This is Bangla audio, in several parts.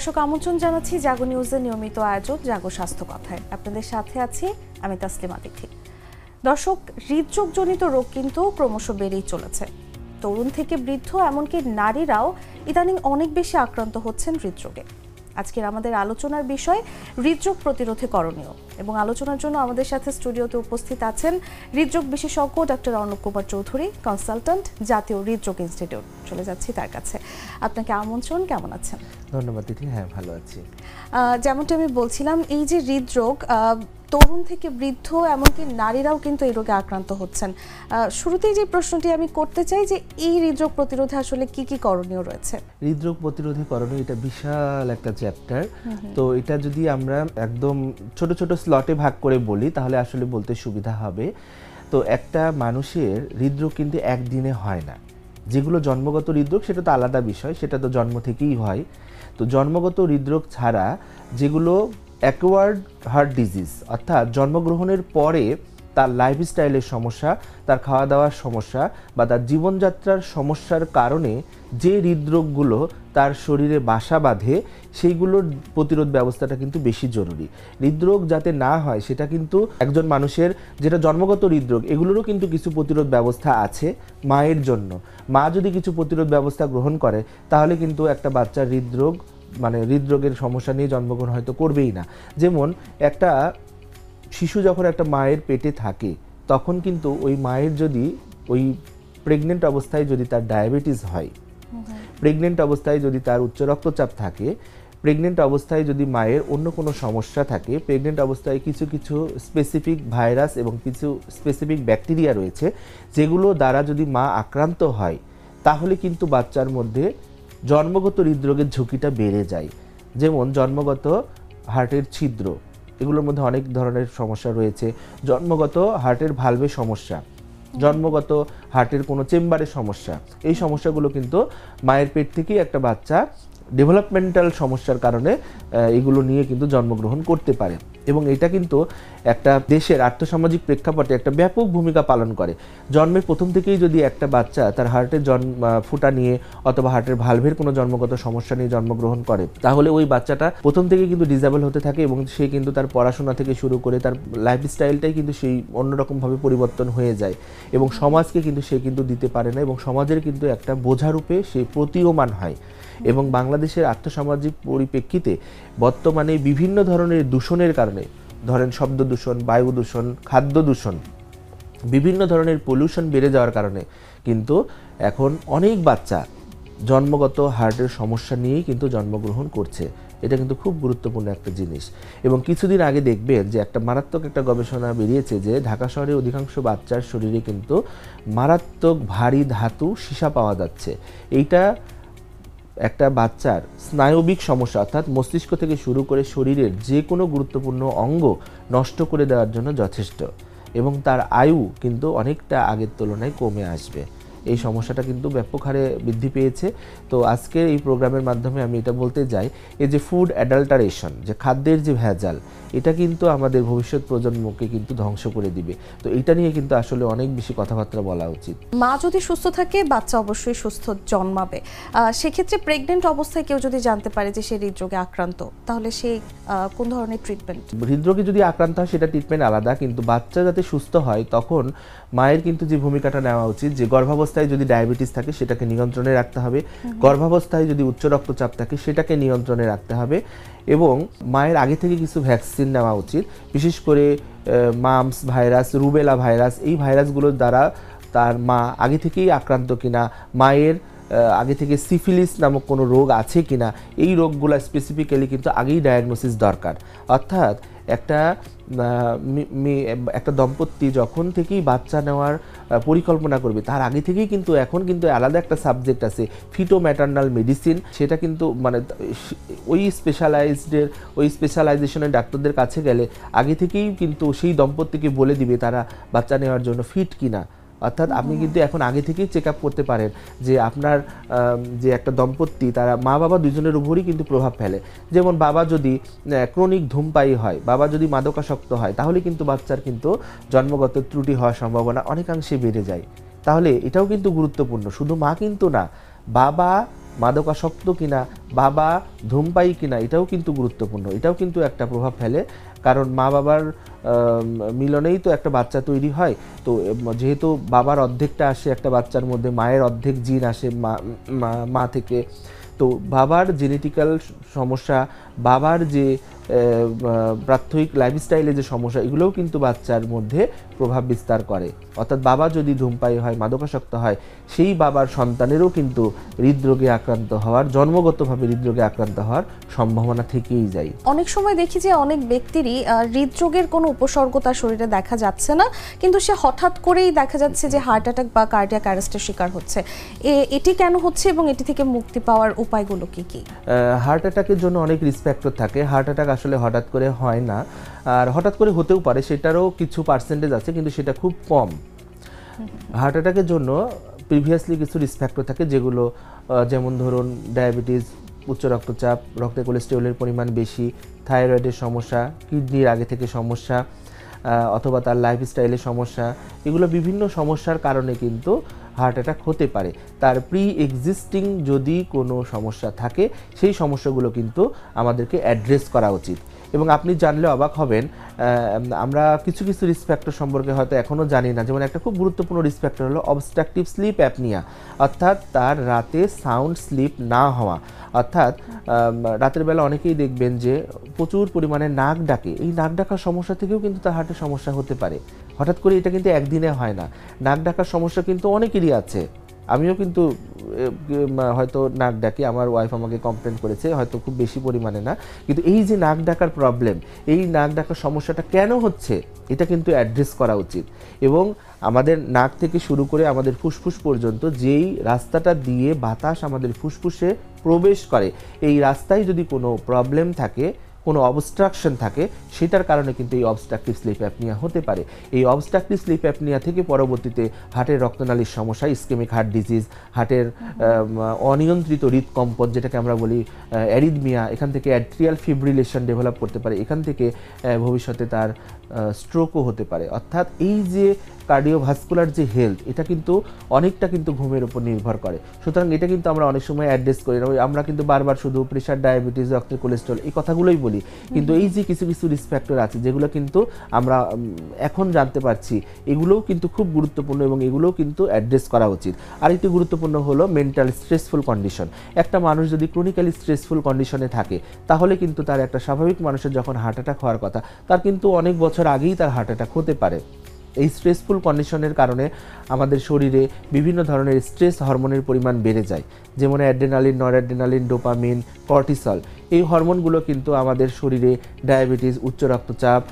দর্শক আমন্ত্রণ জানাচ্ছি জাগো নিউজের নিয়মিত আয়োজন জাগো স্বাস্থ্য কথায়। আপনাদের সাথে আছি আমি তাসলিমা তিথি। দর্শক, হৃদরোগজনিত রোগ কিন্তু ক্রমশ বেড়েই চলেছে। তরুণ থেকে বৃদ্ধ এমনকি নারীরাও ইদানিং অনেক বেশি আক্রান্ত হচ্ছেন হৃদরোগে। আজকের আমাদের আলোচনার বিষয় হৃদরোগ প্রতিরোধে করণীয়, এবং আলোচনার জন্য আমাদের সাথে স্টুডিওতে উপস্থিত আছেন হৃদরোগ বিশেষজ্ঞ ডক্টর অর্ণব কুমার চৌধুরী, কনসালট্যান্ট, জাতীয় হৃদরোগ ইনস্টিটিউট। চলে যাচ্ছি তার কাছে। আপনাকে আমন্ত্রণ। কেমন আছেন? ধন্যবাদ দিদি। হ্যাঁ, ভালো আছি। যেমনটা আমি বলছিলাম, এই যে হৃদরোগ, তরুণ থেকে বৃদ্ধ এমনকি নারীরাও কিন্তু এই রোগে আক্রান্ত হচ্ছেন। শুরুতেই যে প্রশ্নটি আমি করতে চাই যে এই হৃদরোগ প্রতিরোধে আসলে কি কি করণীয় রয়েছে? হৃদরোগ প্রতিরোধে করণীয় এটা বিশাল একটা চ্যাপ্টার। তো এটা যদি আমরা একদম ছোট ছোট স্লটে ভাগ করে বলি তাহলে আসলে বলতে সুবিধা হবে। তো একটা মানুষের হৃদরোগ কিন্তু একদিনে হয় না। যেগুলো জন্মগত হৃদরোগ সেটা তো আলাদা বিষয়, সেটা তো জন্ম থেকেই হয়। তো জন্মগত হৃদরোগ ছাড়া যেগুলো অ্যাকোয়ার্ড হার্ট ডিজিজ, অর্থাৎ জন্মগ্রহণের পরে তার লাইফস্টাইলের সমস্যা, তার খাওয়া দাওয়ার সমস্যা বা তার জীবনযাত্রার সমস্যার কারণে যে হৃদরোগগুলো তার শরীরে বাসা বাঁধে, সেইগুলোর প্রতিরোধ ব্যবস্থাটা কিন্তু বেশি জরুরি। হৃদরোগ যাতে না হয় সেটা কিন্তু একজন মানুষের, যেটা জন্মগত হৃদরোগ, এগুলোরও কিন্তু কিছু প্রতিরোধ ব্যবস্থা আছে মায়ের জন্য। মা যদি কিছু প্রতিরোধ ব্যবস্থা গ্রহণ করে তাহলে কিন্তু একটা বাচ্চার হৃদরোগের সমস্যা নিয়ে জন্মগ্রহণ হয়তো করবেই না। যেমন একটা শিশু যখন একটা মায়ের পেটে থাকে তখন কিন্তু ওই মায়ের যদি ওই প্রেগনেন্ট অবস্থায় যদি তার ডায়াবেটিস হয়, প্রেগনেন্ট অবস্থায় যদি তার উচ্চ রক্তচাপ থাকে, প্রেগনেন্ট অবস্থায় যদি মায়ের অন্য কোনো সমস্যা থাকে, প্রেগনেন্ট অবস্থায় কিছু কিছু স্পেসিফিক ভাইরাস এবং কিছু স্পেসিফিক ব্যাকটেরিয়া রয়েছে যেগুলো দ্বারা যদি মা আক্রান্ত হয় তাহলে কিন্তু বাচ্চার মধ্যে জন্মগত হৃদরোগের ঝুঁকিটা বেড়ে যায়। যেমন জন্মগত হার্টের ছিদ্র, এগুলোর মধ্যে অনেক ধরনের সমস্যা রয়েছে। জন্মগত হার্টের ভালভের সমস্যা, জন্মগত হার্টের কোনো চেম্বারের সমস্যা, এই সমস্যাগুলো কিন্তু মায়ের পেট থেকেই একটা বাচ্চা ডেভেলপমেন্টাল সমস্যার কারণে এগুলো নিয়ে কিন্তু জন্মগ্রহণ করতে পারে। এবং এটা কিন্তু একটা দেশের আর্থসামাজিক প্রেক্ষাপটে একটা ব্যাপক ভূমিকা পালন করে। জন্মের প্রথম থেকেই যদি একটা বাচ্চা তার হার্টের ফুটা নিয়ে অথবা হার্টের ভালভের কোনো জন্মগত সমস্যা নিয়ে জন্মগ্রহণ করে তাহলে ওই বাচ্চাটা প্রথম থেকেই কিন্তু ডিসেবল হতে থাকে এবং সে কিন্তু তার পড়াশোনা থেকে শুরু করে তার লাইফস্টাইলটাই কিন্তু সেই অন্যরকমভাবে পরিবর্তন হয়ে যায় এবং সমাজকে কিন্তু সে কিন্তু দিতে পারে না এবং সমাজের কিন্তু একটা বোঝারূপে সে প্রতীয়মান হয়। এবং বাংলাদেশের আর্থসামাজিক পরিপ্রেক্ষিতে বর্তমানে বিভিন্ন ধরনের দূষণের কারণে, ধরেন শব্দ দূষণ, বায়ু দূষণ, খাদ্য দূষণ, বিভিন্ন ধরনের পলিউশন বেড়ে যাওয়ার কারণে কিন্তু এখন অনেক বাচ্চা জন্মগত হার্টের সমস্যা নিয়েই কিন্তু জন্মগ্রহণ করছে। এটা কিন্তু খুব গুরুত্বপূর্ণ একটা জিনিস। এবং কিছুদিন আগে দেখবেন যে একটা মারাত্মক একটা গবেষণা বেরিয়েছে যে ঢাকা শহরে অধিকাংশ বাচ্চার শরীরে কিন্তু মারাত্মক ভারী ধাতু সীসা পাওয়া যাচ্ছে। এইটা একটা বাচ্চার স্নায়বিক সমস্যা, অর্থাৎ মস্তিষ্ক থেকে শুরু করে শরীরের যে কোনো গুরুত্বপূর্ণ অঙ্গ নষ্ট করে দেওয়ার জন্য যথেষ্ট এবং তার আয়ু কিন্তু অনেকটা আগের তুলনায় কমে আসবে। এই সমস্যাটা কিন্তু ব্যাপক হারে বৃদ্ধি পেয়েছে। তো আজকের এই প্রোগ্রামের মাধ্যমে আমি এটা বলতে চাই, এই যে ফুড অ্যাডাল্টারেশন, যে খাদ্যের যে ভেজাল, এটা কিন্তু আমাদের ভবিষ্যৎ প্রজন্মকে কিন্তু ধ্বংস করে দিবে। তো এটা নিয়ে কিন্তু আসলে অনেক বেশি কথাবার্তা বলা উচিত। মা যদি সুস্থ থাকে বাচ্চা অবশ্যই সুস্থ জন্মাবে। সেক্ষেত্রে প্রেগনেন্ট অবস্থায় কেউ যদি জানতে পারে যে সে হৃদরোগে আক্রান্ত, তাহলে সে কোন ধরনের ট্রিটমেন্ট? হৃদরোগে যদি আক্রান্ত হয় সেটা ট্রিটমেন্ট আলাদা, কিন্তু বাচ্চা যাতে সুস্থ হয় তখন মায়ের কিন্তু যে ভূমিকাটা নেওয়া উচিত, যে গর্ভাবস্থায় যদি ডায়াবেটিস থাকে সেটাকে নিয়ন্ত্রণে রাখতে হবে, গর্ভাবস্থায় যদি উচ্চ রক্তচাপ থাকে সেটাকে নিয়ন্ত্রণে রাখতে হবে এবং মায়ের আগে থেকে কিছু ভ্যাকসিন নেওয়া উচিত। বিশেষ করে মাম্পস ভাইরাস, রুবেলা ভাইরাস, এই ভাইরাসগুলোর দ্বারা তার মা আগে থেকেই আক্রান্ত কিনা, মায়ের আগে থেকে সিফিলিস নামক কোনো রোগ আছে কিনা, এই রোগগুলো স্পেসিফিক্যালি কিন্তু আগেই ডায়াগনোসিস দরকার। অর্থাৎ একটা দম্পতি যখন থেকেই বাচ্চা নেওয়ার পরিকল্পনা করবে তার আগে থেকেই কিন্তু এখন কিন্তু আলাদা একটা সাবজেক্ট আছে ফিটো ম্যাটার্নাল মেডিসিন। সেটা কিন্তু ওই স্পেশালাইজেশনের ডাক্তারদের কাছে গেলে আগে থেকেই কিন্তু সেই দম্পতিকে বলে দিবে তারা বাচ্চা নেওয়ার জন্য ফিট কিনা। অর্থাৎ আপনি কিন্তু এখন আগে থেকেই চেক আপ করতে পারেন যে আপনার যে একটা দম্পতি, তারা মা বাবা দুজনের উপরই কিন্তু প্রভাব ফেলে। যেমন বাবা যদি ক্রনিক ধূমপায়ী হয়, বাবা যদি মাদকাসক্ত হয়, তাহলে কিন্তু বাচ্চার কিন্তু জন্মগত ত্রুটি হওয়ার সম্ভাবনা অনেকাংশে বেড়ে যায়। তাহলে এটাও কিন্তু গুরুত্বপূর্ণ, শুধু মা কিন্তু না, বাবা মাদকাসক্ত কিনা, বাবা ধূমপায়ী কিনা, এটাও কিন্তু গুরুত্বপূর্ণ, এটাও কিন্তু একটা প্রভাব ফেলে। কারণ মা বাবার মিলনেই তো একটা বাচ্চা তৈরি হয়। তো যেহেতু বাবার অর্ধেকটা আসে একটা বাচ্চার মধ্যে, মায়ের অর্ধেক জিন আসে মা থেকে, তো বাবার জেনেটিক্যাল সমস্যা, বাবার যে প্রাথমিক লাইফস্টাইলে যে সমস্যা, এগুলোও কিন্তু বাচ্চার মধ্যে প্রভাব বিস্তার করে। অর্থাৎ বাবা যদি ধূমপায়ী হয়, মাদকাসক্ত হয়, সেই বাবার সন্তানেরও কিন্তু হৃদরোগে আক্রান্ত হওয়ার, জন্মগতভাবে হৃদরোগে আক্রান্ত হওয়ার সম্ভাবনা থেকেই যায়। অনেক সময় দেখি যে অনেক ব্যক্তিরই হৃদরোগের কোনো উপসর্গ তার শরীরে দেখা যাচ্ছে না, কিন্তু সে হঠাৎ করেই দেখা যাচ্ছে যে হার্ট অ্যাটাক বা কার্ডিয়াক অ্যারেস্টের শিকার হচ্ছে। এটি কেন হচ্ছে এবং এটি থেকে মুক্তি পাওয়ার উপায়গুলো কি কি? হার্ট অ্যাটাকের জন্য অনেক রিস্ক ফ্যাক্টর থাকে। হার্ট অ্যাটাক আসলে হঠাৎ করে হয় না, আর হঠাৎ করে হতেও পারে, সেটারও কিছু পার্সেন্টেজ আছে, কিন্তু সেটা খুব কম। হার্ট অ্যাটাকের জন্য প্রিভিয়াসলি কিছু রিস্ক ফ্যাক্টর থাকে, যেগুলো যেমন ধরুন ডায়াবেটিস, উচ্চ রক্তচাপ, রক্তে কোলেস্টেরলের পরিমাণ বেশি, থাইরয়েডের সমস্যা, কিডনির আগে থেকে সমস্যা, অথবা তার লাইফস্টাইলের সমস্যা, এগুলো বিভিন্ন সমস্যার কারণে কিন্তু হার্ট অ্যাটাক হতে পারে। তার প্রি এক্সিস্টিং যদি কোনো সমস্যা থাকে, সেই সমস্যাগুলো কিন্তু আমাদেরকে অ্যাড্রেস করা উচিত। এবং আপনি জানলে অবাক হবেন, আমরা কিছু কিছু রিস্ক ফ্যাক্টর সম্পর্কে হয়তো এখনও জানি না। যেমন একটা খুব গুরুত্বপূর্ণ রিস্ক ফ্যাক্টর হলো অবস্ট্রাকটিভ স্লিপ অ্যাপনিয়া, অর্থাৎ তার রাতে সাউন্ড স্লিপ না হওয়া। অর্থাৎ রাতের বেলা অনেকেই দেখবেন যে প্রচুর পরিমাণে নাক ডাকে, এই নাক ডাকার সমস্যা থেকেও কিন্তু তার হার্টের সমস্যা হতে পারে। হঠাৎ করে এটা কিন্তু একদিনে হয় না। নাক ডাকার সমস্যা কিন্তু অনেকেরই আছে, আমিও কিন্তু হয়তো নাক ডাকি, আমার ওয়াইফ আমাকে কমপ্লেন করেছে, হয়তো খুব বেশি পরিমাণে না, কিন্তু এই যে নাক ডাকার প্রবলেম, এই নাক ডাকার সমস্যাটা কেন হচ্ছে, এটা কিন্তু অ্যাড্রেস করা উচিত। এবং আমাদের নাক থেকে শুরু করে আমাদের ফুসফুস পর্যন্ত যেই রাস্তাটা দিয়ে বাতাস আমাদের ফুসফুসে প্রবেশ করে, এই রাস্তায় যদি কোনো প্রবলেম থাকে, কোনো অবস্ট্রাকশন থাকে, সেটার কারণে কিন্তু এই অবস্ট্রাকটিভ স্লিপ অ্যাপনিয়া হতে পারে। এই অবস্ট্রাকটিভ স্লিপ অ্যাপনিয়া থেকে পরবর্তীতে হার্টের রক্তনালীর সমস্যা, ইসকেমিক হার্ট ডিজিজ, হার্টের অনিয়ন্ত্রিত হৃদকম্পন, যেটাকে আমরা বলি অ্যারিথমিয়া, এখান থেকে অ্যাট্রিয়াল ফিব্রিলেশন ডেভেলপ করতে পারে, এখান থেকে ভবিষ্যতে তার স্ট্রোকও হতে পারে। অর্থাৎ এই যে কার্ডিওভাস্কুলার যে হেলথ, এটা কিন্তু অনেকটা কিন্তু ঘুমের উপর নির্ভর করে। সুতরাং এটা কিন্তু আমরা অনেক সময় অ্যাড্রেস করি না, আমরা কিন্তু বারবার শুধু প্রেশার, ডায়াবেটিস, রক্তের কোলেস্ট্রল, এই কথাগুলোই বলি, কিন্তু এই যে কিছু কিছু রিস্ক ফ্যাক্টর আছে যেগুলো কিন্তু আমরা এখন জানতে পারছি, এগুলোও কিন্তু খুব গুরুত্বপূর্ণ এবং এগুলোও কিন্তু অ্যাড্রেস করা উচিত। আরেকটি গুরুত্বপূর্ণ হলো মেন্টাল স্ট্রেসফুল কন্ডিশন। একটা মানুষ যদি ক্রনিক্যালি স্ট্রেসফুল কন্ডিশনে থাকে, তাহলে কিন্তু তার একটা স্বাভাবিক মানুষের যখন হার্ট অ্যাটাক হওয়ার কথা, তার কিন্তু অনেক বছর আগেই তার হার্ট অ্যাটাক হতে পারে। এই স্ট্রেসফুল কন্ডিশনের কারণে আমাদের শরীরে বিভিন্ন ধরনের স্ট্রেস হরমোনের পরিমাণ বেড়ে যায়, যেমন অ্যাড্রেনালিন, নরঅ্যাড্রেনালিন, ডোপামিন, কর্টিসল। এই হরমোনগুলো কিন্তু আমাদের শরীরে ডায়াবেটিস, উচ্চ রক্তচাপ,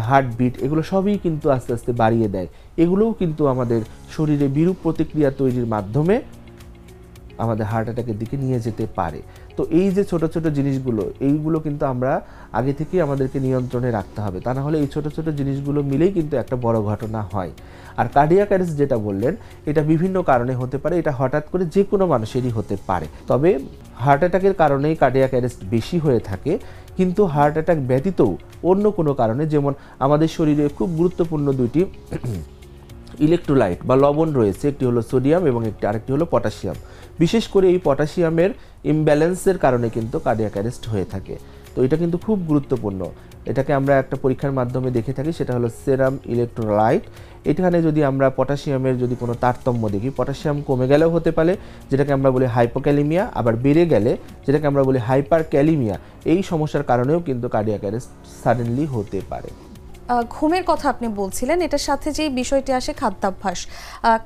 হার্টবিট, এগুলো সবই কিন্তু আস্তে আস্তে বাড়িয়ে দেয়। এগুলোও কিন্তু আমাদের শরীরে বিরূপ প্রতিক্রিয়া তৈরির মাধ্যমে আমাদের হার্ট অ্যাটাকের দিকে নিয়ে যেতে পারে। তো এই যে ছোট ছোট জিনিসগুলো, এইগুলো কিন্তু আমরা আগে থেকেই আমাদেরকে নিয়ন্ত্রণে রাখতে হবে, তা না হলে এই ছোট ছোট জিনিসগুলো মিলেই কিন্তু একটা বড় ঘটনা হয়। আর কার্ডিয়াক অ্যারেস্ট যেটা বললেন, এটা বিভিন্ন কারণে হতে পারে, এটা হঠাৎ করে যে কোনো মানুষেরই হতে পারে। তবে হার্ট অ্যাটাকের কারণেই কার্ডিয়াক অ্যারেস্ট বেশি হয়ে থাকে, কিন্তু হার্ট অ্যাটাক ব্যতীতও অন্য কোনো কারণে, যেমন আমাদের শরীরে খুব গুরুত্বপূর্ণ দুইটি ইলেকট্রোলাইট বা লবণ রয়েছে, একটি হলো সোডিয়াম এবং আরেকটি হলো পটাশিয়াম। বিশেষ করে এই পটাশিয়ামের ইমব্যালেন্সের কারণে কিন্তু কার্ডিয়াক অ্যারেস্ট হয়ে থাকে। তো এটা কিন্তু খুব গুরুত্বপূর্ণ, এটাকে আমরা একটা পরীক্ষার মাধ্যমে দেখে থাকি, সেটা হলো সেরাম ইলেকট্রোলাইট। এখানে যদি আমরা পটাশিয়ামের যদি কোনো তারতম্য দেখি, পটাশিয়াম কমে গেলেও হতে পারে, যেটাকে আমরা বলি হাইপোক্যালিমিয়া, আবার বেড়ে গেলে যেটাকে আমরা বলি হাইপারক্যালিমিয়া, এই সমস্যার কারণেও কিন্তু কার্ডিয়াক অ্যারেস্ট সাডেনলি হতে পারে। ঘুমের কথা আপনি বলছিলেন, এটার সাথে যেই বিষয়টি আসে খাদ্যাভ্যাস,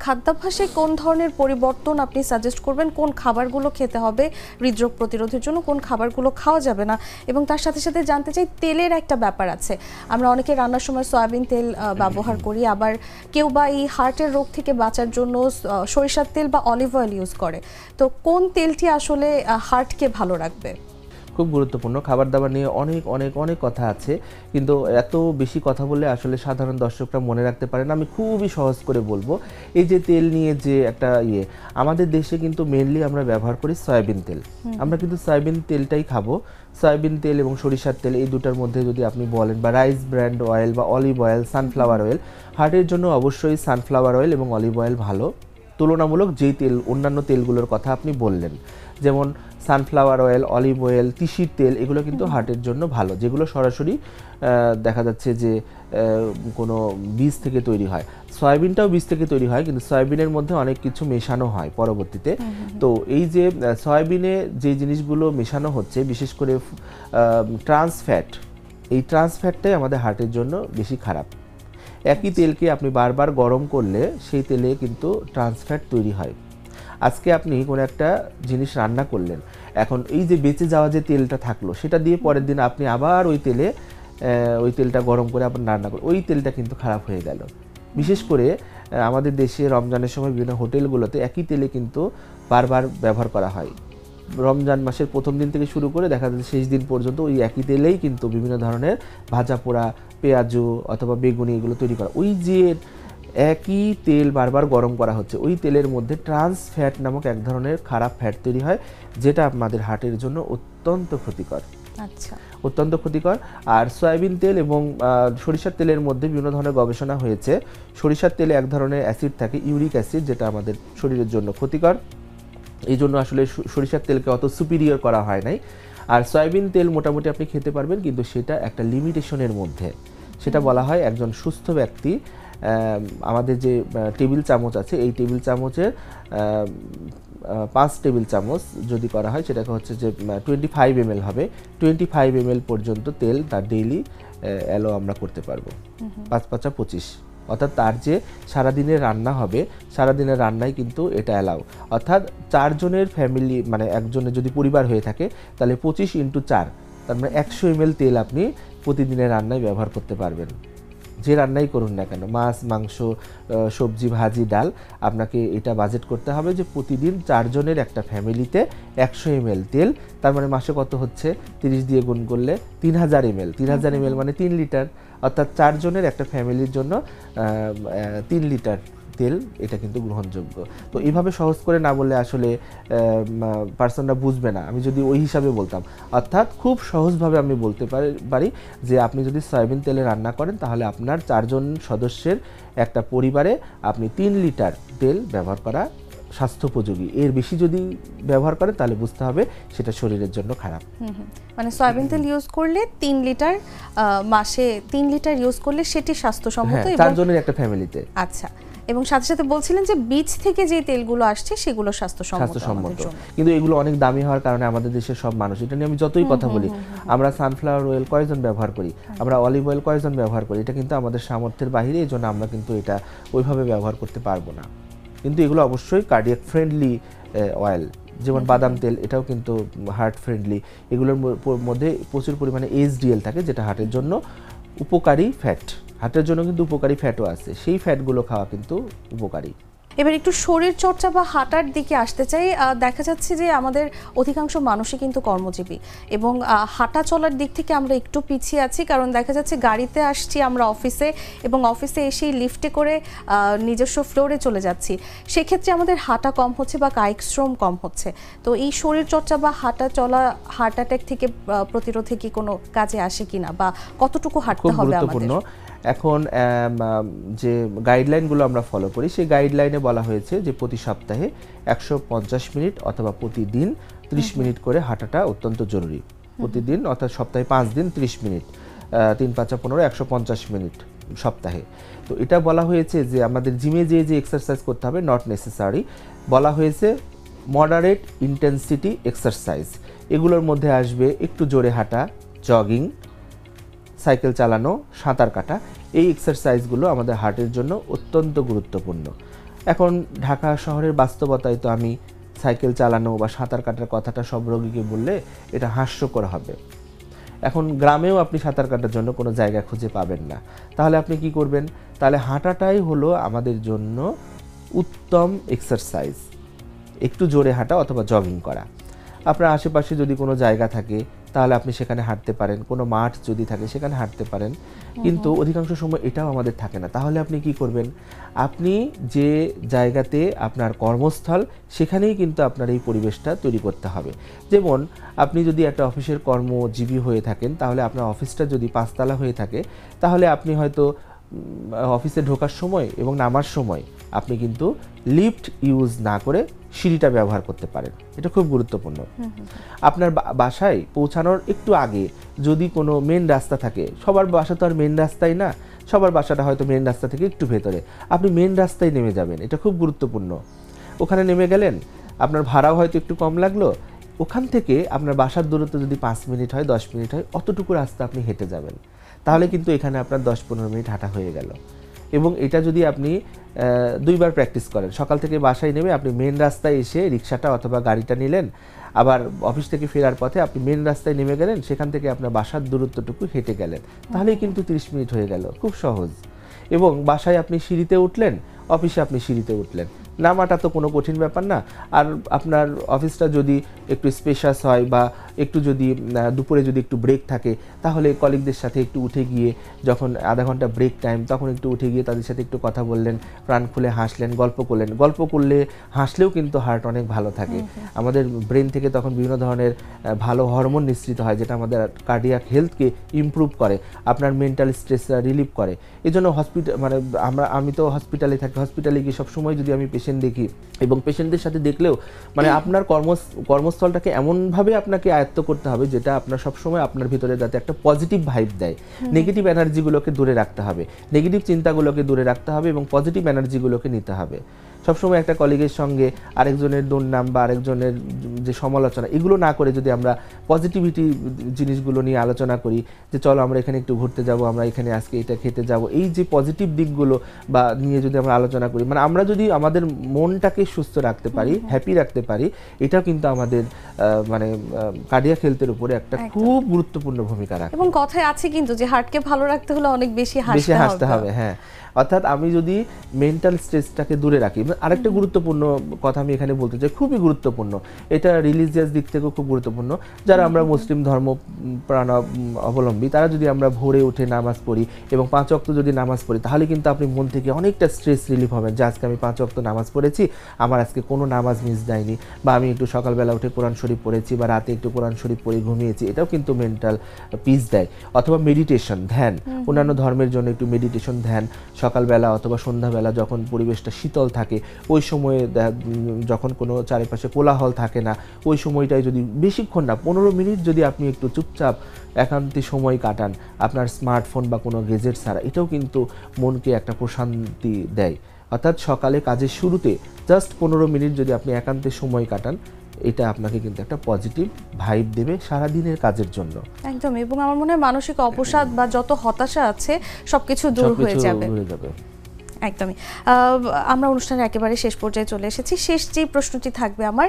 খাদ্যাভ্যাসে কোন ধরনের পরিবর্তন আপনি সাজেস্ট করবেন? কোন খাবারগুলো খেতে হবে হৃদরোগ প্রতিরোধের জন্য, কোন খাবারগুলো খাওয়া যাবে না? এবং তার সাথে সাথে জানতে চাই, তেলের একটা ব্যাপার আছে, আমরা অনেকে রান্নার সময় সয়াবিন তেল ব্যবহার করি, আবার কেউ বা এই হার্টের রোগ থেকে বাঁচার জন্য সরিষার তেল বা অলিভ অয়েল ইউজ করে। তো কোন তেলটি আসলে হার্টকে ভালো রাখবে? খুব গুরুত্বপূর্ণ। খাবার দাবার নিয়ে অনেক অনেক অনেক কথা আছে, কিন্তু এত বেশি কথা বললে আসলে সাধারণ দর্শকরা মনে রাখতে পারে না। আমি খুবই সহজ করে বলবো, এই যে তেল নিয়ে যে একটা আমাদের দেশে কিন্তু মেইনলি আমরা ব্যবহার করি সয়াবিন তেল। আমরা কিন্তু সয়াবিন তেলটাই খাবো। সয়াবিন তেল এবং সরিষার তেল, এই দুটার মধ্যে যদি আপনি বলেন, বা রাইস ব্র্যান্ড অয়েল বা অলিভ অয়েল, সানফ্লাওয়ার অয়েল, হার্টের জন্য অবশ্যই সানফ্লাওয়ার অয়েল এবং অলিভ অয়েল ভালো। তুলনামূলক যেই তেল অন্যান্য তেলগুলোর কথা আপনি বললেন, যেমন সানফ্লাওয়ার অয়েল, অলিভ অয়েল, তিসির তেল, এগুলো কিন্তু হার্টের জন্য ভালো, যেগুলো সরাসরি দেখা যাচ্ছে যে কোনো বীজ থেকে তৈরি হয়। সয়াবিনটাও বীজ থেকে তৈরি হয়, কিন্তু সয়াবিনের মধ্যে অনেক কিছু মেশানো হয় পরবর্তীতে। তো এই যে সয়াবিনে যে জিনিসগুলো মেশানো হচ্ছে, বিশেষ করে ট্রান্স ফ্যাট, এই ট্রান্স ফ্যাটটাই আমাদের হার্টের জন্য বেশি খারাপ। একই তেলকে আপনি বারবার গরম করলে সেই তেলে কিন্তু ট্রান্স ফ্যাট তৈরি হয়। আজকে আপনি কোনো একটা জিনিস রান্না করলেন, এখন এই যে বেঁচে যাওয়া যে তেলটা থাকলো সেটা দিয়ে পরের দিন আপনি আবার ওই তেলটা গরম করে আবার রান্না করলেন, ওই তেলটা কিন্তু খারাপ হয়ে গেল। বিশেষ করে আমাদের দেশে রমজানের সময় বিভিন্ন হোটেলগুলোতে একই তেলে কিন্তু বারবার ব্যবহার করা হয়। রমজান মাসের প্রথম দিন থেকে শুরু করে দেখা যাচ্ছে শেষ দিন পর্যন্ত ওই একই তেলেই কিন্তু বিভিন্ন ধরনের ভাজা পোড়া, পেঁয়াজু অথবা বেগুনি এগুলো তৈরি করা। ওই যে একই তেল বারবার গরম করা হচ্ছে, ওই তেলের মধ্যে ট্রান্স ফ্যাট নামক এক ধরনের খারাপ ফ্যাট তৈরি হয়, যেটা আমাদের হার্টের জন্য অত্যন্ত ক্ষতিকর। আচ্ছা, অত্যন্ত ক্ষতিকর। আর সয়াবিন তেল এবং সরিষার তেলের মধ্যে বিভিন্ন ধরনের গবেষণা হয়েছে। সরিষার তেলে এক ধরনের অ্যাসিড থাকে, ইউরিক অ্যাসিড, যেটা আমাদের শরীরের জন্য ক্ষতিকর। এই জন্য আসলে সরিষার তেলকে অত সুপিরিয়র করা হয় নাই। আর সয়াবিন তেল মোটামুটি আপনি খেতে পারবেন, কিন্তু সেটা একটা লিমিটেশনের মধ্যে। সেটা বলা হয় একজন সুস্থ ব্যক্তি আমাদের যে টেবিল চামচ আছে, এই টেবিল চামচের 5 টেবিল চামচ যদি করা হয়, সেটাকে হচ্ছে যে 25 ml হবে। 25 ml পর্যন্ত তেল তার ডেইলি অ্যালো আমরা করতে পারবো। 5 5 25, অর্থাৎ তার যে সারাদিনের রান্না হবে, সারাদিনের রান্নায় কিন্তু এটা অ্যালাউ। অর্থাৎ 4 জনের ফ্যামিলি, মানে একজনের যদি পরিবার হয়ে থাকে, তাহলে 25 × 4, তার মানে 100 ml তেল আপনি প্রতিদিনের রান্নায় ব্যবহার করতে পারবেন। যে রান্নাই করুন না কেন, মাছ, মাংস, সবজি, ভাজি, ডাল, আপনাকে এটা বাজেট করতে হবে যে প্রতিদিন 4 জনের একটা ফ্যামিলিতে 100 ml তেল, তার মানে মাসে কত হচ্ছে, 30 দিয়ে গুণ করলে 3000 ml। 3000 ml মানে 3 লিটার, অর্থাৎ 4 জনের একটা ফ্যামিলির জন্য 3 লিটার তেল, এটা কিন্তু গ্রহণযোগ্য। তো এইভাবে সহজ করে না বললে আসলে পার্সনরা বুঝবে না। আমি যদি ওই হিসাবে বলতাম, অর্থাৎ খুব সহজভাবে আমি বলতে পারি যে আপনি যদি সয়াবিন তেলে রান্না করেন, তাহলে আপনার 4 জন সদস্যের একটা পরিবারে আপনি 3 লিটার তেল ব্যবহার করা স্বাস্থ্যোপযোগী। এর বেশি যদি ব্যবহার করেন তাহলে বুঝতে হবে সেটা শরীরের জন্য খারাপ। মানে সয়াবিন তেল ইউজ করলে 3 লিটার, মাসে 3 লিটার ইউজ করলে সেটি স্বাস্থ্যসম্মত এবং 4 জনের একটা ফ্যামিলিতে। আচ্ছা, এবং সাথে সাথে বলছিলেন যে বীজ থেকে যে তেলগুলো আসছে সেগুলো স্বাস্থ্যসম্মত। কিন্তু এগুলো অনেক দামি হওয়ার কারণে আমাদের দেশের সব মানুষ, এটা নিয়ে আমি যতই কথা বলি, আমরা সানফ্লাওয়ার অয়েল কয়জন ব্যবহার করি, আমরা অলিভ অয়েল কয়জন ব্যবহার করি, এটা কিন্তু আমাদের সামর্থ্যের বাইরে, এই জন্য আমরা কিন্তু এটা ওইভাবে ব্যবহার করতে পারবো না। কিন্তু এগুলো অবশ্যই কার্ডিয়াক ফ্রেন্ডলি অয়েল, যেমন বাদাম তেল, এটাও কিন্তু হার্ট ফ্রেন্ডলি। এগুলোর মধ্যে প্রচুর পরিমাণে HDL থাকে, যেটা হার্টের জন্য উপকারী ফ্যাট। হার্টের জন্য কিন্তু উপকারী ফ্যাটও আছে, সেই ফ্যাটগুলো খাওয়া কিন্তু উপকারী। এবার একটু শরীর চর্চা বা হাঁটার দিকে আসতে চাই। দেখা যাচ্ছে যে আমাদের অধিকাংশ মানুষই কিন্তু কর্মজীবী, এবং হাঁটা চলার দিক থেকে আমরা একটু পিছিয়ে আছি। কারণ দেখা যাচ্ছে গাড়িতে আসছি আমরা অফিসে, এবং অফিসে এসেই লিফটে করে নিজস্ব ফ্লোরে চলে যাচ্ছি, সেক্ষেত্রে আমাদের হাঁটা কম হচ্ছে বা কায়িক শ্রম কম হচ্ছে। তো এই শরীর চর্চা বা হাঁটা চলা হার্ট অ্যাটাক থেকে প্রতিরোধে কি কোনো কাজে আসে কিনা, বা কতটুকু হাঁটতে হবে আমাদের? এখন যে গাইডলাইনগুলো আমরা ফলো করি, সেই গাইডলাইনে বলা হয়েছে যে প্রতি সপ্তাহে 150 মিনিট অথবা প্রতিদিন 30 মিনিট করে হাঁটাটা অত্যন্ত জরুরি। প্রতিদিন, অর্থাৎ সপ্তাহে 5 দিন 30 মিনিট, 3 5 15 150 মিনিট সপ্তাহে। তো এটা বলা হয়েছে যে আমাদের জিমে যে এক্সারসাইজ করতে হবে, নট নেসেসারি। বলা হয়েছে মডারেট ইন্টেন্সিটি এক্সারসাইজ। এগুলোর মধ্যে আসবে একটু জোরে হাঁটা, জগিং, সাইকেল চালানো, সাঁতার কাটা। এই এক্সারসাইজগুলো আমাদের হার্টের জন্য অত্যন্ত গুরুত্বপূর্ণ। এখন ঢাকা শহরের বাস্তবতায় তো আমি সাইকেল চালানো বা সাঁতার কাটার কথাটা সব রোগীকে বললে এটা হাস্যকর হবে। এখন গ্রামেও আপনি সাঁতার কাটার জন্য কোনো জায়গা খুঁজে পাবেন না, তাহলে আপনি কি করবেন? তাহলে হাঁটাটাই হলো আমাদের জন্য উত্তম এক্সারসাইজ। একটু জোরে হাঁটা অথবা জগিং করা। আপনার আশেপাশে যদি কোনো জায়গা থাকে তাহলে আপনি সেখানে হাঁটতে পারেন, কোনো মাঠ যদি থাকে সেখানে হাঁটতে পারেন, কিন্তু অধিকাংশ সময় এটাও আমাদের থাকে না। তাহলে আপনি কি করবেন? আপনি যে জায়গাতে আপনার কর্মস্থল, সেখানেই কিন্তু আপনার এই পরিবেশটা তৈরি করতে হবে। যেমন আপনি যদি একটা অফিসের কর্মজীবী হয়ে থাকেন, তাহলে আপনার অফিসটা যদি 5 তলা হয়ে থাকে, তাহলে আপনি হয়তো অফিসে ঢোকার সময় এবং নামার সময় আপনি কিন্তু লিফট ইউজ না করে সিঁড়িটা ব্যবহার করতে পারেন। এটা খুব গুরুত্বপূর্ণ। আপনার বাসায় পৌঁছানোর একটু আগে যদি কোনো মেন রাস্তা থাকে, সবার বাসা তো আর মেন রাস্তায় না, সবার বাসাটা হয়তো মেন রাস্তা থেকে একটু ভেতরে, আপনি মেন রাস্তায় নেমে যাবেন। এটা খুব গুরুত্বপূর্ণ। ওখানে নেমে গেলেন, আপনার ভাড়াও হয়তো একটু কম লাগলো, ওখান থেকে আপনার বাসার দূরত্ব যদি 5 মিনিট হয় 10 মিনিট হয়, অতটুকু রাস্তা আপনি হেঁটে যাবেন, তাহলে কিন্তু এখানে আপনার 10-15 মিনিট হাঁটা হয়ে গেল। এবং এটা যদি আপনি 2বার প্র্যাকটিস করেন, সকাল থেকে বাসায় নেমে আপনি মেন রাস্তায় এসে রিক্সাটা অথবা গাড়িটা নিলেন, আবার অফিস থেকে ফেরার পথে আপনি মেন রাস্তায় নেমে গেলেন, সেখান থেকে আপনার বাসার দূরত্বটুকু হেঁটে গেলেন, তাহলেই কিন্তু 30 মিনিট হয়ে গেল। খুব সহজ। এবং বাসায় আপনি সিঁড়িতে উঠলেন, অফিসে আপনি সিঁড়িতে উঠলেন, নামাটা তো কোনো কঠিন ব্যাপার না। আর আপনার অফিসটা যদি একটু স্পেশাস হয় বা একটু যদি দুপুরে যদি একটু ব্রেক থাকে, তাহলে কলিগদের সাথে একটু উঠে গিয়ে, যখন আধা ঘন্টা ব্রেক টাইম, তখন একটু উঠে গিয়ে তাদের সাথে একটু কথা বললেন, প্রাণ খুলে হাসলেন, গল্প করলেন। গল্প করলে হাসলেও কিন্তু হার্ট অনেক ভালো থাকে। আমাদের ব্রেন থেকে তখন বিভিন্ন ধরনের ভালো হরমোন নিঃসৃত হয়, যেটা আমাদের কার্ডিয়াক হেলথকে ইমপ্রুভ করে, আপনার মেন্টাল স্ট্রেস রিলিভ করে। এই জন্য মানে আমি তো হসপিটালে থাকি, হসপিটালে গিয়ে সবসময় যদি আমি পেশেন্ট দেখি এবং পেশেন্টদের সাথে দেখলেও মানে আপনার কর্মস্থলটাকে এমনভাবে আপনাকে আয়ত্ত করতে হবে যেটা আপনার সবসময় আপনার ভিতরে যাতে একটা পজিটিভ ভাইব দেয়। নেগেটিভ এনার্জিগুলোকে দূরে রাখতে হবে, নেগেটিভ চিন্তাগুলোকে দূরে রাখতে হবে এবং পজিটিভ এনার্জিগুলোকে নিতে হবে। সবসময় একটা কলিগের সঙ্গে আরেকজনের দুর্নাম বা আরেকজনের যে সমালোচনা, এগুলো না করে যদি আমরা পজিটিভিটি জিনিসগুলো নিয়ে আলোচনা করি, যে চলো আমরা এখানে একটু ঘুরতে যাব, আমরা এখানে আজকে এটা খেতে যাব, এই যে পজিটিভ দিকগুলো বা নিয়ে যদি আমরা আলোচনা করি, মানে আমরা যদি আমাদের মনটাকে সুস্থ রাখতে পারি, হ্যাপি রাখতে পারি, এটাও কিন্তু আমাদের মানে কার্ডিয়াক হেলথের উপরে একটা খুব গুরুত্বপূর্ণ ভূমিকা রাখে। এবং কথায় আছে কিন্তু যে হার্টকে ভালো রাখতে হলে অনেক বেশি হাসতে হবে। হ্যাঁ, অর্থাৎ আমি যদি মেন্টাল স্ট্রেসটাকে দূরে রাখি। আরেকটা গুরুত্বপূর্ণ কথা আমি এখানে বলতে চাই, খুবই গুরুত্বপূর্ণ, এটা রিলিজিয়াস দিক থেকেও খুব গুরুত্বপূর্ণ। যারা আমরা মুসলিম ধর্ম প্রাণ অবলম্বী, তারা যদি আমরা ভোরে উঠে নামাজ পড়ি এবং 5 ওয়াক্ত যদি নামাজ পড়ি, তাহলে কিন্তু আপনি মন থেকে অনেকটা স্ট্রেস রিলিফ হবেন যে আজকে আমি 5 ওয়াক্ত নামাজ পড়েছি, আমার আজকে কোনো নামাজ মিস যায়নি, বা আমি একটু সকালবেলা উঠে কোরআন শরীফ পড়েছি বা রাতে একটু কোরআন শরীফ পড়ে ঘুমিয়েছি, এটাও কিন্তু মেন্টাল পিস দেয়। অথবা মেডিটেশন, ধ্যান, অন্যান্য ধর্মের জন্য একটু মেডিটেশন, ধ্যান, সকালবেলা অথবা সন্ধ্যাবেলা যখন পরিবেশটা শীতল থাকে, ওই সময়ে যখন কোনো চারিপাশে কোলাহল থাকে না, ওই সময়টায় যদি বেশিক্ষণ না 15 মিনিট যদি আপনি একটু চুপচাপ একান্তে সময় কাটান আপনার স্মার্টফোন বা কোনো গেজেট ছাড়া, এটাও কিন্তু মনকে একটা প্রশান্তি দেয়। অর্থাৎ সকালে কাজের শুরুতে জাস্ট 15 মিনিট যদি আপনি একান্তে সময় কাটান, এটা আপনাকে কিন্তু একটা পজিটিভ ভাইব দেবে সারাদিনের কাজের জন্য। একদম। এবং আমার মনে হয় মানসিক অবসাদ বা যত হতাশা আছে সবকিছু দূর হয়ে যাবে। একদমই। আমরা অনুষ্ঠানের একেবারে শেষ পর্যায়ে চলে এসেছি। শেষ যে প্রশ্নটি থাকবে আমার,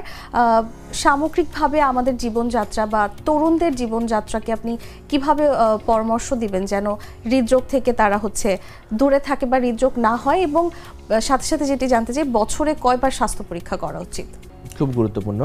সামগ্রিকভাবে আমাদের জীবনযাত্রা বা তরুণদের জীবনযাত্রাকে আপনি কিভাবে পরামর্শ দিবেন যেন হৃদরোগ থেকে তারা দূরে থাকে বা হৃদরোগ না হয়, এবং সাথে সাথে যেটি জানতে চাই, বছরে কয়বার স্বাস্থ্য পরীক্ষা করা উচিত? খুব গুরুত্বপূর্ণ।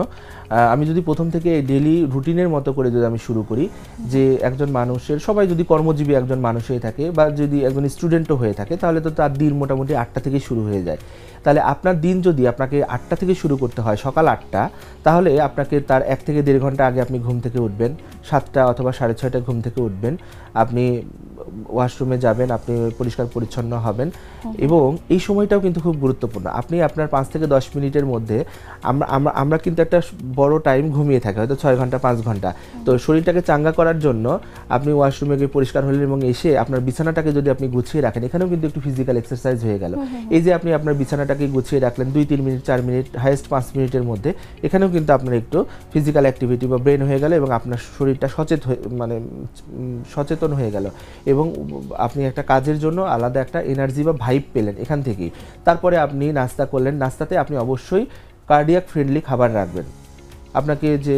আমি যদি প্রথম থেকে ডেইলি রুটিনের মতো করে যদি আমি শুরু করি, যে একজন মানুষের, সবাই যদি কর্মজীবী একজন মানুষ হয়ে থাকে বা যদি একজন স্টুডেন্টও হয়ে থাকে, তাহলে তো তার দিন মোটামুটি 8টা থেকে শুরু হয়ে যায়। তাহলে আপনার দিন যদি আপনাকে 8টা থেকে শুরু করতে হয়, সকাল 8টা, তাহলে আপনাকে তার 1 থেকে 1.5 ঘন্টা আগে আপনি ঘুম থেকে উঠবেন, 7টা অথবা 6:30টায় ঘুম থেকে উঠবেন, আপনি ওয়াশরুমে যাবেন, আপনি পরিষ্কার পরিচ্ছন্ন হবেন। এবং এই সময়টাও কিন্তু খুব গুরুত্বপূর্ণ। আপনি আপনার 5 থেকে 10 মিনিটের মধ্যে, আমরা কিন্তু একটা বড় টাইম ঘুমিয়ে থাকি, হয়তো 6 ঘন্টা 5 ঘন্টা। তো শরীরটাকে চাঙ্গা করার জন্য আপনি ওয়াশরুমে গিয়ে পরিষ্কার হলেন এবং এসে আপনার বিছানাটাকে যদি আপনি গুছিয়ে রাখেন, এখানেও কিন্তু একটু ফিজিক্যাল এক্সারসাইজ হয়ে গেল। এই যে আপনি আপনার বিছানাটাকে গুছিয়ে রাখলেন 2-3 মিনিট, 4 মিনিট, হাইয়েস্ট 5 মিনিটের মধ্যে, এখানেও কিন্তু আপনার একটু ফিজিক্যাল অ্যাক্টিভিটি বা ব্রেন হয়ে গেল এবং আপনার শরীরটা সচেতন হয়ে গেল এবং আপনি একটা কাজের জন্য আলাদা একটা এনার্জি বা ভাইব পেলেন এখান থেকেই। তারপরে আপনি নাস্তা করলেন, নাস্তাতে আপনি অবশ্যই কার্ডিয়াক ফ্রেন্ডলি খাবার রাখবেন। আপনাকে যে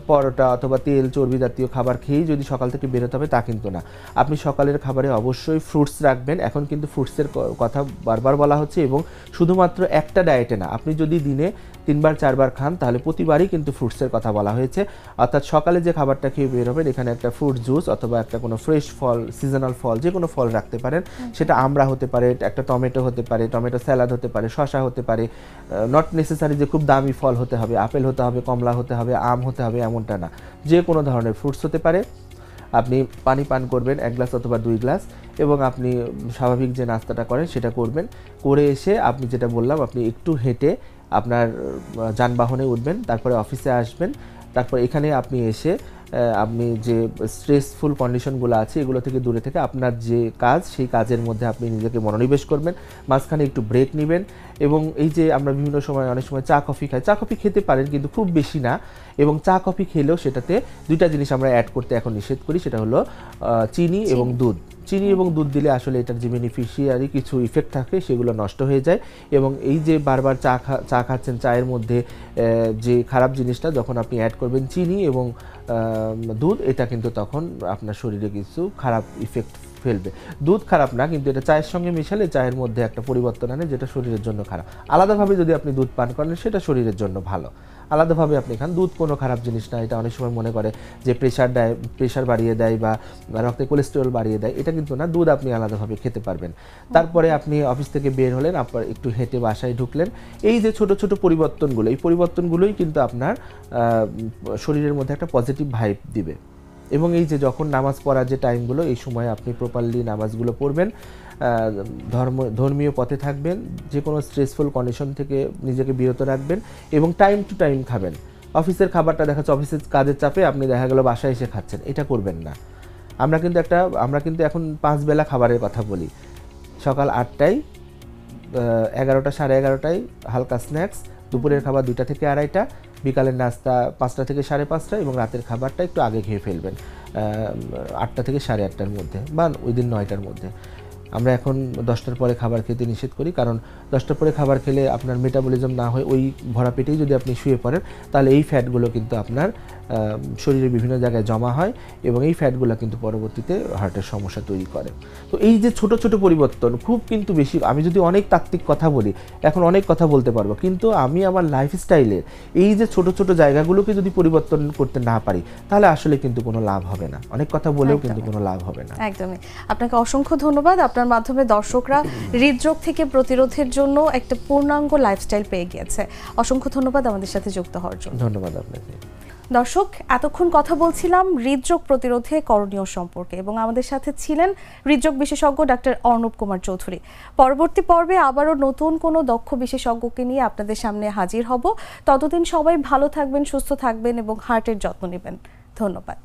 পরোটা অথবা তেল চর্বি জাতীয় খাবার খেয়েই যদি সকাল থেকে বেরোতে হবে তা কিন্তু না। আপনি সকালের খাবারে অবশ্যই ফ্রুটস রাখবেন। এখন কিন্তু ফ্রুটসের কথা বারবার বলা হচ্ছে এবং শুধুমাত্র একটা ডায়েটে না, আপনি যদি দিনে 3বার 4বার খান তাহলে প্রতিবারই কিন্তু ফ্রুটসের কথা বলা হয়েছে। অর্থাৎ সকালে যে খাবারটা খেয়ে বেরোবেন, এখানে একটা ফ্রুট জুস অথবা একটা কোনো ফ্রেশ ফল, সিজনাল ফল, যে কোনো ফল রাখতে পারেন। সেটা আমড়া হতে পারে, একটা টমেটো হতে পারে, টমেটো স্যালাড হতে পারে, শসা হতে পারে। নট নেসেসারি যে খুব দামি ফল হতে হবে, আপেল হতে হবে, কমলা হতে হবে, আম হতে হবে, এমনটা না। যে কোনো ধরনের ফ্রুটস হতে পারে। আপনি পানি পান করবেন 1 গ্লাস অথবা 2 গ্লাস এবং আপনি স্বাভাবিক যে নাস্তাটা করেন সেটা করবেন। করে এসে আপনি যেটা বললাম, আপনি একটু হেঁটে আপনার যানবাহনে উঠবেন, তারপরে অফিসে আসবেন। তারপর এখানে আপনি এসে আপনি যে স্ট্রেসফুল কন্ডিশনগুলো আছে এগুলো থেকে দূরে থেকে আপনার যে কাজ সেই কাজের মধ্যে আপনি নিজেকে মনোনিবেশ করবেন। মাঝখানে একটু ব্রেক নেবেন এবং এই যে আমরা বিভিন্ন সময় অনেক সময় চা কফি খাই, চা কফি খেতে পারেন কিন্তু খুব বেশি না। এবং চা কফি খেলেও সেটাতে দুইটা জিনিস আমরা অ্যাড করতে এখন নিষেধ করি, সেটা হলো চিনি এবং দুধ। চিনি এবং দুধ দিলে আসলে এটার যে বেনিফিশিয়ারি কিছু ইফেক্ট থাকে সেগুলো নষ্ট হয়ে যায়। এবং এই যে বারবার চা খাচ্ছেন, চায়ের মধ্যে যে খারাপ জিনিসটা যখন আপনি অ্যাড করবেন চিনি এবং দুধ, এটা কিন্তু তখন আপনার শরীরে কিছু খারাপ ইফেক্ট ফেলবে। দুধ খারাপ না, কিন্তু এটা চায়ের সঙ্গে মিশালে চায়ের মধ্যে একটা পরিবর্তন আনে যেটা শরীরের জন্য খারাপ। আলাদাভাবে যদি আপনি দুধ পান করেন সেটা শরীরের জন্য ভালো। আলাদাভাবে আপনি খান, দুধ কোনো খারাপ জিনিস না। এটা অনেক সময় মনে করে যে প্রেশার বাড়িয়ে দেয় বা রক্তে কোলেস্টেরল বাড়িয়ে দেয়, এটা কিন্তু না। দুধ আপনি আলাদাভাবে খেতে পারবেন। তারপরে আপনি অফিস থেকে বের হলেন, আপনার একটু হেঁটে বাসায় ঢুকলেন। এই যে ছোট ছোট পরিবর্তনগুলো, এই পরিবর্তনগুলোই কিন্তু আপনার শরীরের মধ্যে একটা পজিটিভ ভাইব দিবে। এবং এই যে যখন নামাজ পড়ার যে টাইমগুলো, এই সময় আপনি প্রপারলি নামাজগুলো পড়বেন, ধর্মীয় পথে থাকবেন, যে কোনো স্ট্রেসফুল কন্ডিশন থেকে নিজেকে বিরত রাখবেন এবং টাইম টু টাইম খাবেন। অফিসের খাবারটা দেখা যাচ্ছে অফিসের কাজের চাপে আপনি দেখা গেল বাসায় এসে খাচ্ছেন, এটা করবেন না। আমরা কিন্তু এখন 5 বেলা খাবারের কথা বলি। সকাল 8টায়, 11টা, 11:30টায় হালকা স্ন্যাক্স, দুপুরের খাবার 2টা থেকে 2:30টা, বিকালের নাস্তা 5টা থেকে 5:30 এবং রাতের খাবারটা একটু আগে খেয়ে ফেলবেন 8টা থেকে 8:30টার মধ্যে বা উইদিন 9টার মধ্যে। আমরা এখন 10টার পরে খাবার খেতে নিষেধ করি, কারণ 10টার পরে খাবার খেলে আপনার মেটাবলিজম না হয় ওই ভরা পেটেই যদি আপনি শুয়ে পড়েন, তাহলে এই ফ্যাটগুলো কিন্তু আপনার শরীরের বিভিন্ন জায়গায় জমা হয় এবং এই ফ্যাটগুলো কিন্তু পরবর্তীতে হার্টের সমস্যা তৈরি করে। তো এই যে ছোট ছোট পরিবর্তন খুব কিন্তু বেশি, আমি যদি অনেক তাত্ত্বিক কথা বলি এখন অনেক কথা বলতে পারবো, কিন্তু আমি আমার লাইফস্টাইলের এই যে ছোট ছোট জায়গাগুলোকে যদি পরিবর্তন করতে না পারি তাহলে আসলে কিন্তু কোনো লাভ হবে না। অনেক কথা বলেও কিন্তু কোনো লাভ হবে না। একদমই। আপনাকে অসংখ্য ধন্যবাদ। আপনার মাধ্যমে দর্শকরা হৃদরোগ থেকে প্রতিরোধের জন্য একটা পূর্ণাঙ্গ লাইফস্টাইল পেয়ে গিয়েছে। অসংখ্য ধন্যবাদ আমাদের সাথে যুক্ত হওয়ার জন্য। ধন্যবাদ আপনাকে। দর্শক, এতক্ষণ কথা বলছিলাম হৃদরোগ প্রতিরোধে করণীয় সম্পর্কে এবং আমাদের সাথে ছিলেন হৃদরোগ বিশেষজ্ঞ ডাক্তার অর্ণব কুমার চৌধুরী। পরবর্তী পর্বে আবারও নতুন কোনো দক্ষ বিশেষজ্ঞকে নিয়ে আপনাদের সামনে হাজির হব। ততদিন সবাই ভালো থাকবেন, সুস্থ থাকবেন এবং হার্টের যত্ন নেবেন। ধন্যবাদ।